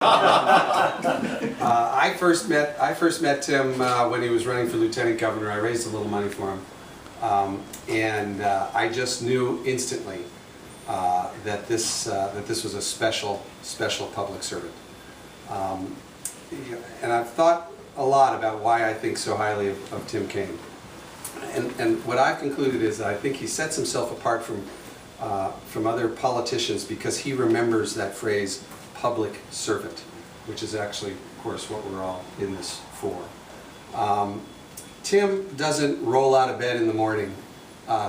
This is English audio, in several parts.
I first met Tim when he was running for lieutenant governor. I raised a little money for him, and I just knew instantly that this was a special public servant. And I've thought a lot about why I think so highly of Tim Kaine. And what I've concluded is that I think he sets himself apart from other politicians because he remembers that phrase, public servant, which is actually, of course, what we're all in this for. Tim doesn't roll out of bed in the morning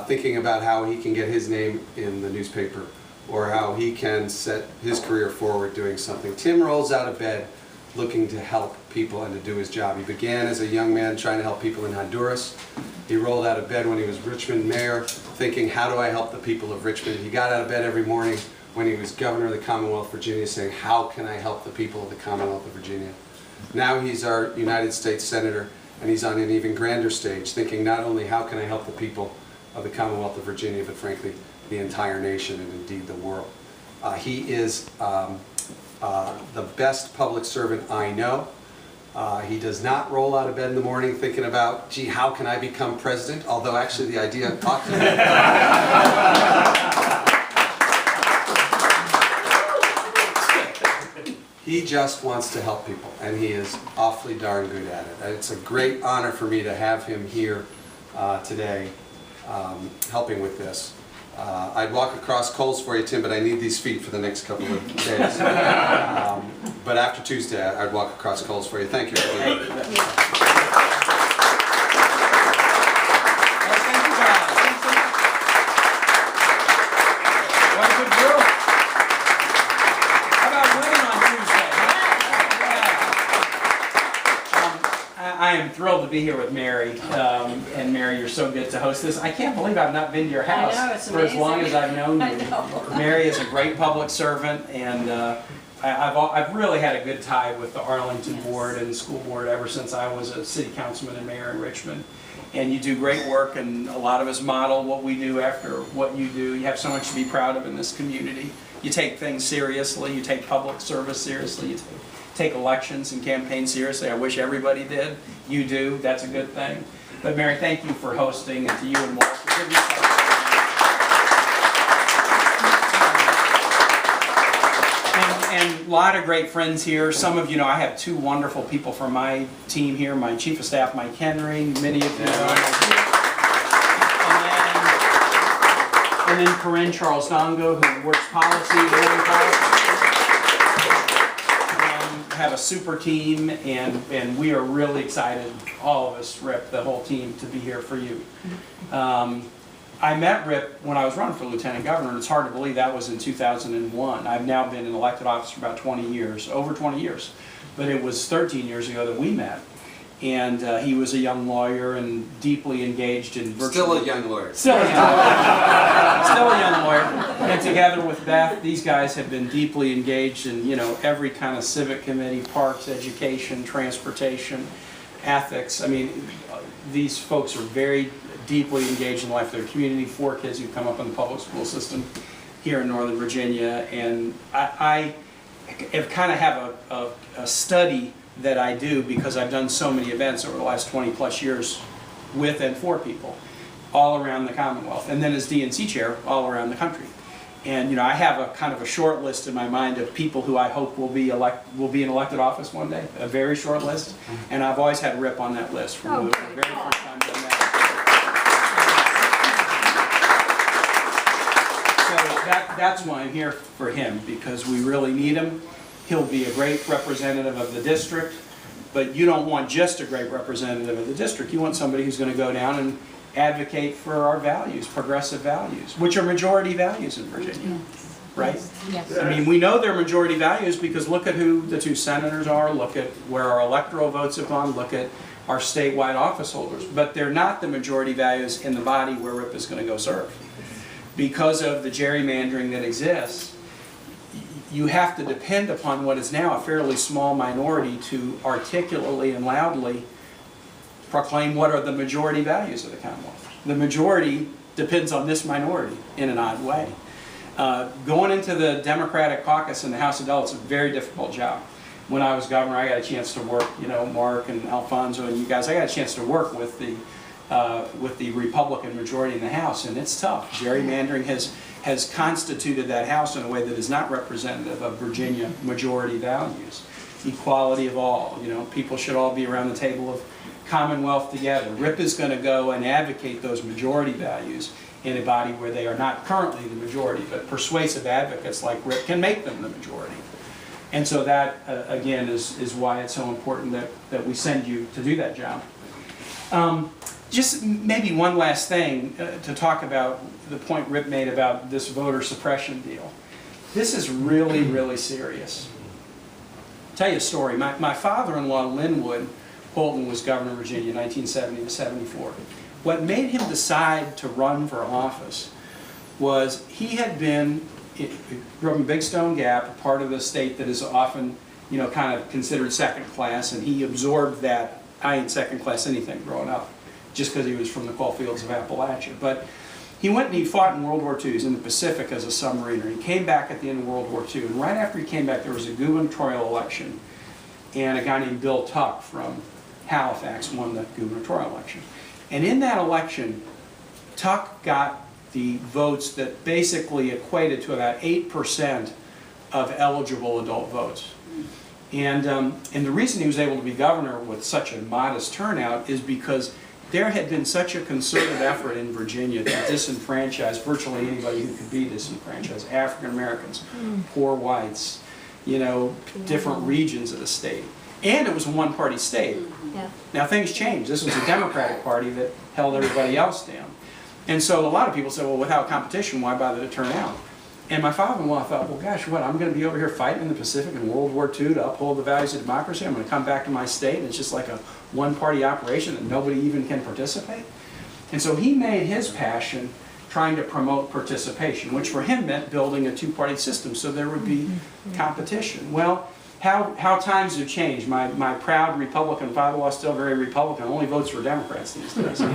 thinking about how he can get his name in the newspaper or how he can set his career forward doing something. Tim rolls out of bed looking to help people and to do his job. He began as a young man trying to help people in Honduras. He rolled out of bed when he was Richmond mayor thinking, how do I help the people of Richmond? He got out of bed every morning when he was governor of the Commonwealth of Virginia saying, how can I help the people of the Commonwealth of Virginia? Now he's our United States Senator, and he's on an even grander stage thinking not only how can I help the people of the Commonwealth of Virginia, but frankly the entire nation and indeed the world. He is the best public servant I know. He does not roll out of bed in the morning thinking about, gee, how can I become president? Although actually the idea ought to be. He just wants to help people, and he is awfully darn good at it. It's a great honor for me to have him here today helping with this. I'd walk across coals for you, Tim, but I need these feet for the next couple of days. But after Tuesday, I'd walk across coals for you. Thank you for being here. Thank you, guys. What a good group. How about women on Tuesday? I am thrilled to be here with Mary. And Mary, you're so good to host this. I can't believe I've not been to your house for as long as I've known you. I know. Mary is a great public servant, and I've really had a good tie with the Arlington Board and the school board ever since I was a city councilman and mayor in Richmond. And you do great work, and a lot of us model what we do after what you do. You have so much to be proud of in this community. You take things seriously. You take public service seriously. You take elections and campaigns seriously. I wish everybody did. You do. That's a good thing. But Mary, thank you for hosting, and to you and Mark for giving us and a lot of great friends here. Some of you know I have two wonderful people from my team here. My Chief of Staff, Mike Henry, many of you know. And then Corinne Charles Dongo, who works policy, have a super team, and we are really excited, all of us, Rip, the whole team, to be here for you. I met Rip when I was running for lieutenant governor, and it's hard to believe that was in 2001. I've now been in elected office for about 20 years, over 20 years. But it was 13 years ago that we met. And he was a young lawyer and deeply engaged in virtually... Still a young lawyer. Still a young lawyer. Still a young lawyer. And together with Beth, these guys have been deeply engaged in, you know, every kind of civic committee, parks, education, transportation, ethics. I mean, these folks are very deeply engaged in the life of their community. 4 kids who come up in the public school system here in Northern Virginia. And I have kind of have a study that I do because I've done so many events over the last 20 plus years with and for people all around the Commonwealth, and then as DNC chair all around the country. And you know, I have a kind of a short list in my mind of people who I hope will be in elected office one day, a very short list, and I've always had Rip on that list from the very first time I met him. So that's why I'm here for him, because we really need him. He'll be a great representative of the district, but you don't want just a great representative of the district. You want somebody who's going to go down and advocate for our values, progressive values, which are majority values in Virginia, right? Yes. I mean, we know they're majority values because look at who the 2 senators are, look at where our electoral votes have gone, look at our statewide office holders, but they're not the majority values in the body where Rip is going to go serve. Because of the gerrymandering that exists, you have to depend upon what is now a fairly small minority to articulately and loudly proclaim what are the majority values of the Commonwealth. The majority depends on this minority in an odd way. Going into the Democratic caucus in the House of Delegates is a very difficult job. when I was governor, I got a chance to work, you know, Mark and Alfonso and you guys, I got a chance to work with the Republican majority in the House, and it's tough. Gerrymandering has constituted that House in a way that is not representative of Virginia majority values. Equality of all, you know, people should all be around the table of Commonwealth together. Rip is going to go and advocate those majority values in a body where they are not currently the majority, but persuasive advocates like Rip can make them the majority. And so that, again, is why it's so important that we send you to do that job. Just maybe one last thing to talk about the point Rip made about this voter suppression deal. This is really, really serious. I'll tell you a story. My father-in-law, Linwood Holton, was governor of Virginia in 1970 to 74. What made him decide to run for office was he had been, grew up in Big Stone Gap, a part of the state that is often, you know, kind of considered second class, and he absorbed that, I ain't second class anything growing up, just because he was from the coal fields of Appalachia. But he went and he fought in World War II. He was in the Pacific as a submariner. He came back at the end of World War II, and right after he came back, there was a gubernatorial election, and a guy named Bill Tuck from Halifax won the gubernatorial election. And in that election, Tuck got the votes that basically equated to about 8% of eligible adult votes. And the reason he was able to be governor with such a modest turnout is because there had been such a concerted effort in Virginia to disenfranchise virtually anybody who could be disenfranchised. African Americans, poor whites, you know, different regions of the state. And it was a one-party state. Yeah. Now things changed. This was a Democratic Party that held everybody else down. And so a lot of people said, well, without competition, why bother to turn out? And my father-in-law thought, well, gosh, what, I'm going to be over here fighting in the Pacific in World War II to uphold the values of democracy? I'm going to come back to my state and it's just like a one-party operation that nobody even can participate? And so he made his passion trying to promote participation, which for him meant building a two-party system so there would be competition. Well, how times have changed. My proud Republican father-in-law is still very Republican, only votes for Democrats these days. And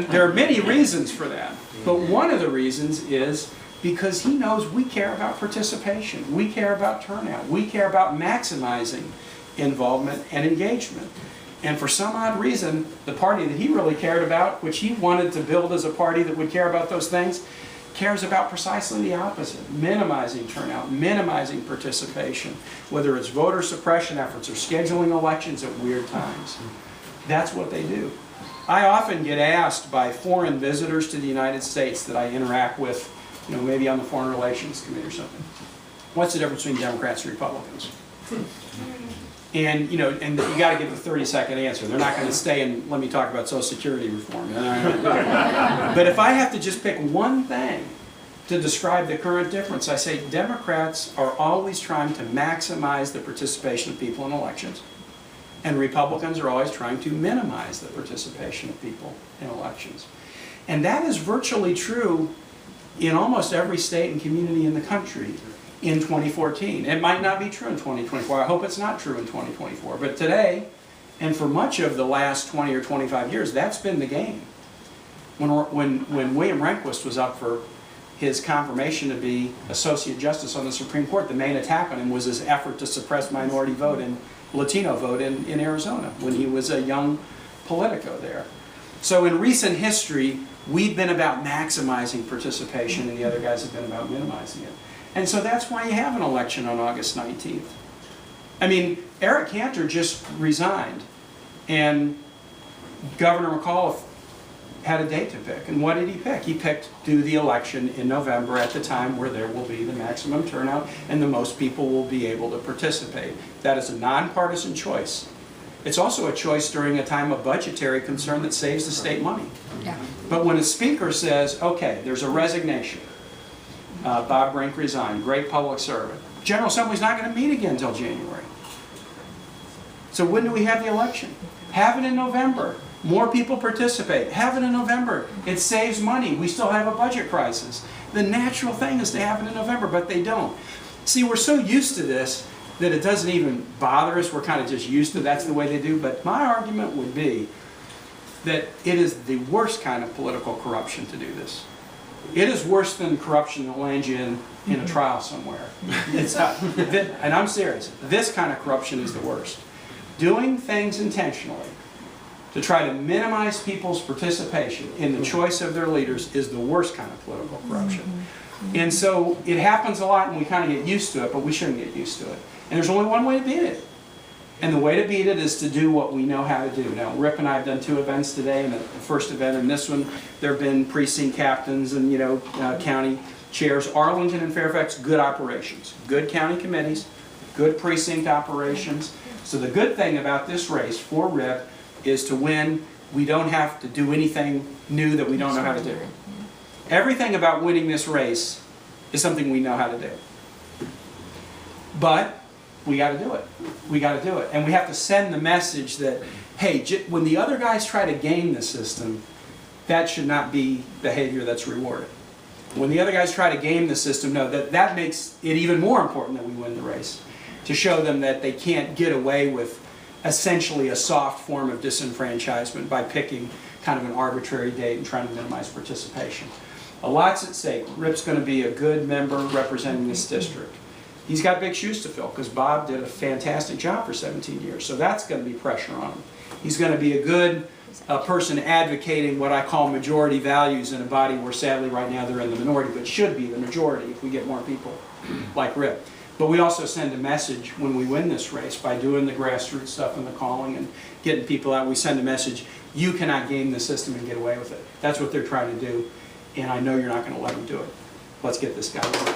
there are many reasons for that. But one of the reasons is because he knows we care about participation. We care about turnout. We care about maximizing involvement and engagement. And for some odd reason, the party that he really cared about, which he wanted to build as a party that would care about those things, cares about precisely the opposite, minimizing turnout, minimizing participation, whether it's voter suppression efforts or scheduling elections at weird times. That's what they do. I often get asked by foreign visitors to the United States that I interact with, you know, maybe on the Foreign Relations Committee or something, what's the difference between Democrats and Republicans? And you know, and you got to give a 30-second answer. They're not going to stay and let me talk about Social Security reform. But if I have to just pick one thing to describe the current difference, I say Democrats are always trying to maximize the participation of people in elections, and Republicans are always trying to minimize the participation of people in elections. And that is virtually true in almost every state and community in the country in 2014. It might not be true in 2024. I hope it's not true in 2024. But today, and for much of the last 20 or 25 years, that's been the game. When William Rehnquist was up for his confirmation to be Associate Justice on the Supreme Court, the main attack on him was his effort to suppress minority vote and Latino vote in Arizona when he was a young Politico there. So in recent history, we've been about maximizing participation and the other guys have been about minimizing it. And so that's why you have an election on August 19th. I mean, Eric Cantor just resigned, and Governor McAuliffe had a date to pick. And what did he pick? He picked do the election in November at the time where there will be the maximum turnout and the most people will be able to participate. That is a nonpartisan choice. It's also a choice during a time of budgetary concern that saves the state money. Yeah. But when a speaker says, okay, there's a resignation, Bob Brink resigned, great public servant. General Assembly's not going to meet again until January. So when do we have the election? Have it in November. More people participate. Have it in November. It saves money. We still have a budget crisis. The natural thing is to have it in November, but they don't. See, we're so used to this that it doesn't even bother us. We're kind of just used to that's the way they do. But my argument would be that it is the worst kind of political corruption to do this. It is worse than corruption that lands you in a trial somewhere. And I'm serious. This kind of corruption is the worst. Doing things intentionally to try to minimize people's participation in the choice of their leaders is the worst kind of political corruption. And so it happens a lot and we kind of get used to it, but we shouldn't get used to it. And there's only one way to beat it. And the way to beat it is to do what we know how to do. Now, Rip and I have done 2 events today, and the first event and this one, there have been precinct captains and, county chairs. Arlington and Fairfax, good operations. Good county committees, good precinct operations. So the good thing about this race for Rip is to win, we don't have to do anything new that we don't know how to do. Everything about winning this race is something we know how to do. But we got to do it. We got to do it. And we have to send the message that, hey, when the other guys try to game the system, that should not be behavior that's rewarded. When the other guys try to game the system, no, that makes it even more important that we win the race. To show them that they can't get away with essentially a soft form of disenfranchisement by picking kind of an arbitrary date and trying to minimize participation. A lot's at stake. Rip's going to be a good member representing this district. He's got big shoes to fill because Bob did a fantastic job for 17 years. So that's going to be pressure on him. He's going to be a good person advocating what I call majority values in a body where sadly right now they're in the minority, but should be the majority if we get more people like Rip. But we also send a message when we win this race by doing the grassroots stuff and the calling and getting people out. We send a message, you cannot game the system and get away with it. That's what they're trying to do. And I know you're not going to let them do it. Let's get this guy going.